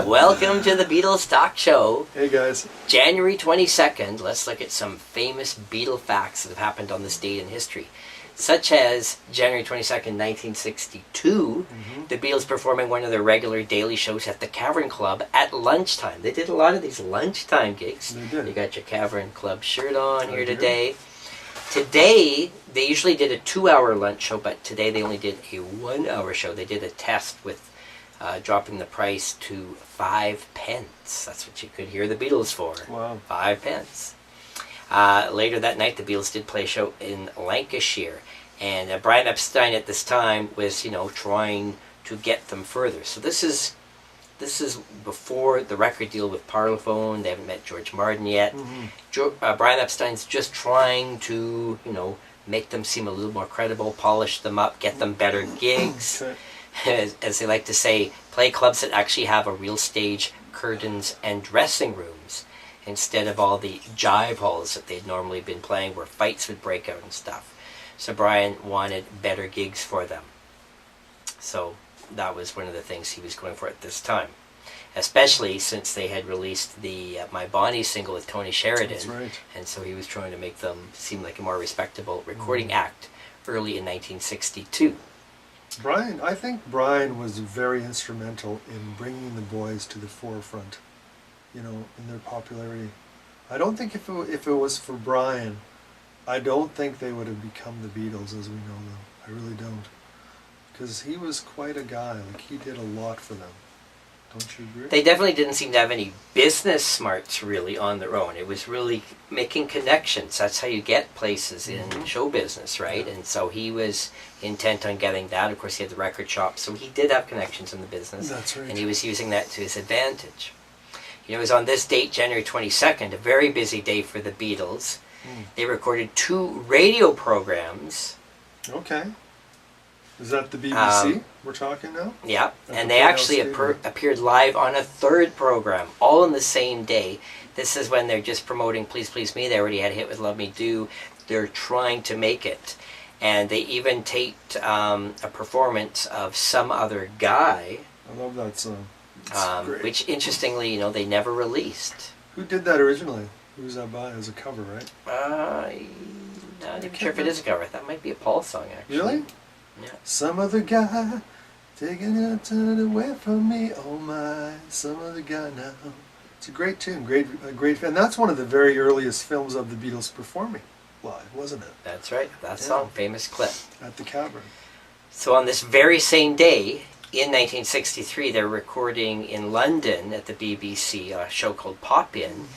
Welcome to the Beatles Talk Show. Hey guys. January 22nd, let's look at some famous Beatle facts that have happened on this date in history. Such as January 22nd, 1962, the Beatles performing one of their regular daily shows at the Cavern Club at lunchtime. They did a lot of these lunchtime gigs. They did. You got your Cavern Club shirt on here today. Today, they usually did a 2-hour lunch show, but today they only did a 1-hour show. They did a test with dropping the price to 5 pence. That's what you could hear the Beatles for. Wow. 5 pence. Later that night, the Beatles did play a show in Lancashire. And Brian Epstein at this time was, trying to get them further. So this is before the record deal with Parlophone. They haven't met George Martin yet. Brian Epstein's just trying to, make them seem a little more credible, polish them up, get them better gigs. As they like to say, play clubs that actually have a real stage, curtains, and dressing rooms, instead of all the jive halls that they'd normally been playing where fights would break out and stuff. So Brian wanted better gigs for them. So that was one of the things he was going for at this time. Especially since they had released the My Bonnie single with Tony Sheridan. That's right. And so he was trying to make them seem like a more respectable recording act early in 1962. I think Brian was very instrumental in bringing the boys to the forefront, in their popularity. I don't think if it was for Brian, I don't think they would have become the Beatles as we know them. I really don't. Because he was quite a guy. Like, he did a lot for them. Don't you agree? They definitely didn't seem to have any business smarts really on their own. It was really making connections. That's how you get places in show business, right? Yeah. And so he was intent on getting that. Of course, he had the record shop, so he did have connections in the business. That's right. And he was using that to his advantage. It was on this date, January 22nd, a very busy day for the Beatles. They recorded 2 radio programs. Okay. Is that the BBC we're talking now? Yeah, and they actually appeared live on a 3rd program, all on the same day. This is when they're just promoting Please Please Me. They already had a hit with Love Me Do. They're trying to make it. And they even taped a performance of Some Other Guy. I love that song. Great. Which, interestingly, they never released. Who did that originally? Who was that by? It was a cover, right? I'm not even sure if it is a cover. That might be a Paul song, actually. Really? Yeah. Some other guy taking it, turning away from me. Oh my, some other guy now. It's a great tune, great, and that's one of the very earliest films of the Beatles performing live, wasn't it? That's right. That song, famous clip. At the Cavern. So on this very same day, in 1963, they're recording in London at the BBC a show called Pop In.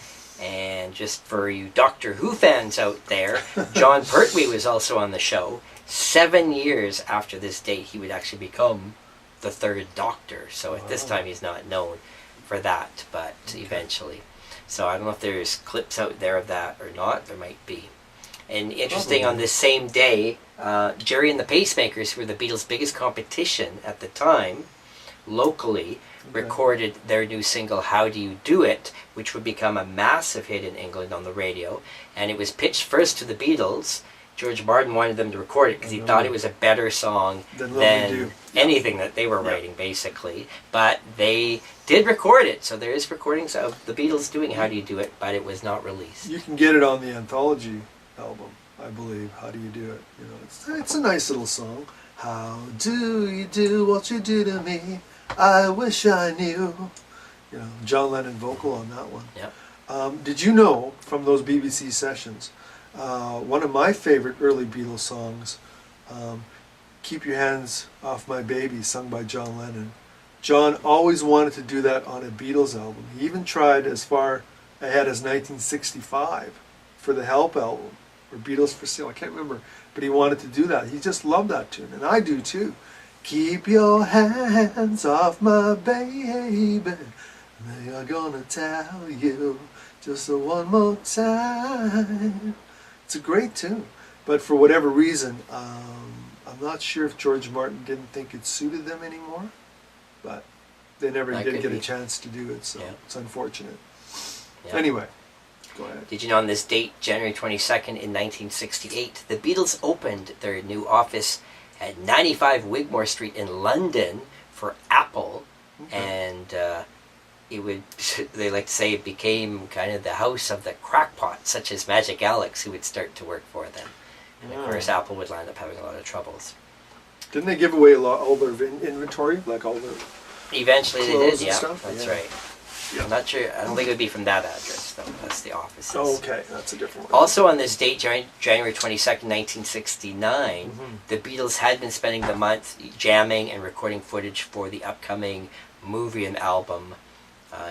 And just for you Doctor Who fans out there, John Pertwee was also on the show. 7 years after this date, he would actually become the 3rd Doctor. So at this time, he's not known for that, but eventually. So I don't know if there's clips out there of that or not. There might be. And interesting, on this same day, Jerry and the Pacemakers, who were the Beatles' biggest competition at the time, locally, recorded their new single, How Do You Do It, which would become a massive hit in England on the radio. And it was pitched first to the Beatles. George Martin wanted them to record it because he thought it was a better song than anything that they were writing, basically. But they did record it, so there is recordings of the Beatles doing How Do You Do It, but it was not released. You can get it on the Anthology album, I believe, How Do You Do It. It's a nice little song. How do you do what you do to me? I wish I knew. John Lennon vocal on that one. Yep. Did you know from those BBC sessions, one of my favorite early Beatles songs, Keep Your Hands Off My Baby, sung by John Lennon. John always wanted to do that on a Beatles album. He even tried as far ahead as 1965 for the Help album, or Beatles for Sale, I can't remember, but he wanted to do that. He just loved that tune, and I do too. Keep your hands off my baby, they are gonna tell you just one more time. It's a great tune, but for whatever reason, I'm not sure if George Martin didn't think it suited them anymore, but they never did get a chance to do it, so it's unfortunate. Yeah. Anyway, go ahead. Did you know on this date, January 22nd in 1968, the Beatles opened their new office at 95 Wigmore Street in London for Apple, and it would, they like to say, it became kind of the house of the crackpots, such as Magic Alex, who would start to work for them. And of course, Apple would land up having a lot of troubles. Didn't they give away all their inventory, like all their eventually they did, yeah. stuff? That's Yeah. right. I'm not sure. I don't think it would be from that address, though. That's the offices. Oh, okay, that's a different one. Also on this date, January 22nd, 1969, the Beatles had been spending the month jamming and recording footage for the upcoming movie and album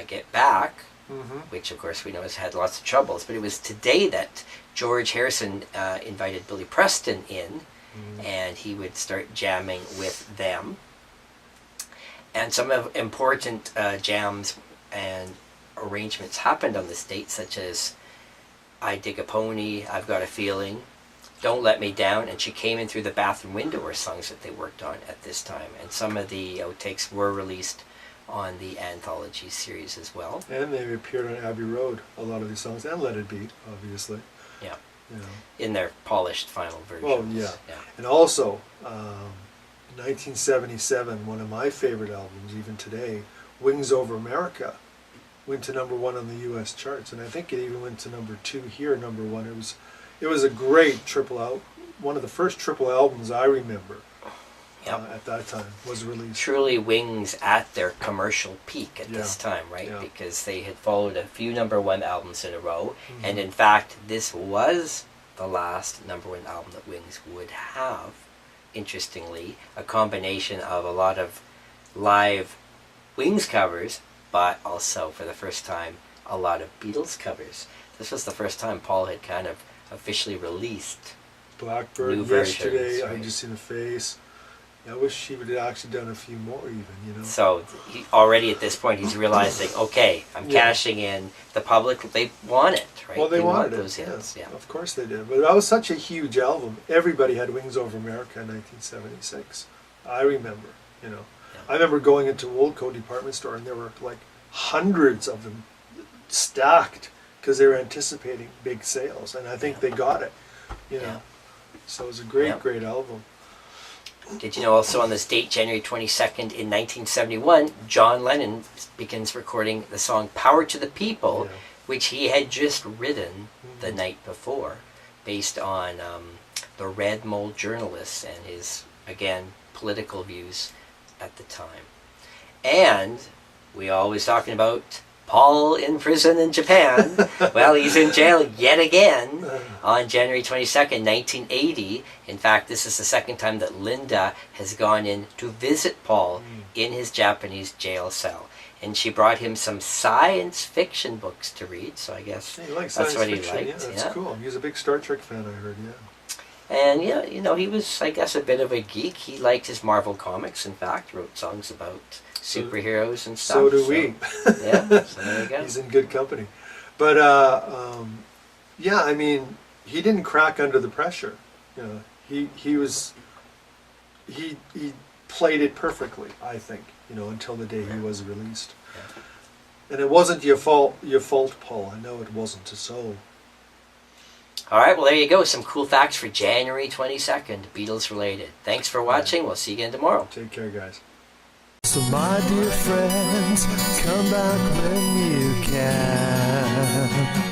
Get Back, which of course we know has had lots of troubles. But it was today that George Harrison invited Billy Preston in, and he would start jamming with them. And some of important jams and arrangements happened on this date, such as I Dig a Pony, I've Got a Feeling, Don't Let Me Down, and She Came In Through the Bathroom Window were songs that they worked on at this time. And some of the outtakes were released on the anthology series as well. And they appeared on Abbey Road, a lot of these songs, and Let It Be, obviously. Yeah. You know. In their polished final versions. Oh, yeah. And also, 1977, one of my favorite albums, even today, Wings Over America, went to number 1 on the U.S. charts, and I think it even went to number 2 here, number 1. It was a great triple album, one of the first triple albums I remember. At that time was released. Truly Wings at their commercial peak at this time, right? Yeah. Because they had followed a few number 1 albums in a row, and in fact, this was the last number 1 album that Wings would have. Interestingly, a combination of a lot of live Wings covers, but also for the first time a lot of Beatles covers. This was the first time Paul had kind of officially released Blackbird, new Yesterday, versions, right? I Just Seen a Face. I wish he would have actually done a few more even, you know. So he, already at this point he's realizing, okay, I'm cashing in. The public, they want it, right? Well, they wanted those it, hits. Yeah. Of course they did. But that was such a huge album. Everybody had Wings Over America in 1976. I remember, you know. I remember going into Woolco department store and there were like hundreds of them stacked because they were anticipating big sales, and I think they got it, you know. So it was a great album. Did you know also on this date, January 22nd in 1971, John Lennon begins recording the song Power to the People, which he had just written the night before, based on the Red Mole journalists and his, again, political views at the time. And we always talking about Paul in prison in Japan. Well, he's in jail yet again on January 22nd, 1980. In fact, this is the second time that Linda has gone in to visit Paul in his Japanese jail cell. And she brought him some science fiction books to read, so I guess that's what he liked. Yeah, that's cool. He was a big Star Trek fan, I heard, And yeah, you know, he was, I guess, a bit of a geek. He liked his Marvel comics, in fact, wrote songs about superheroes and stuff. So do we. Yeah, so there you go. He's in good company. But, yeah, I mean, he didn't crack under the pressure. You know, he played it perfectly, I think, you know, until the day he was released. Yeah. And it wasn't your fault, Paul. I know it wasn't. So. All right, well, there you go. Some cool facts for January 22nd, Beatles related. Thanks for watching. We'll see you again tomorrow. Take care, guys. So my dear friends, come back when you can.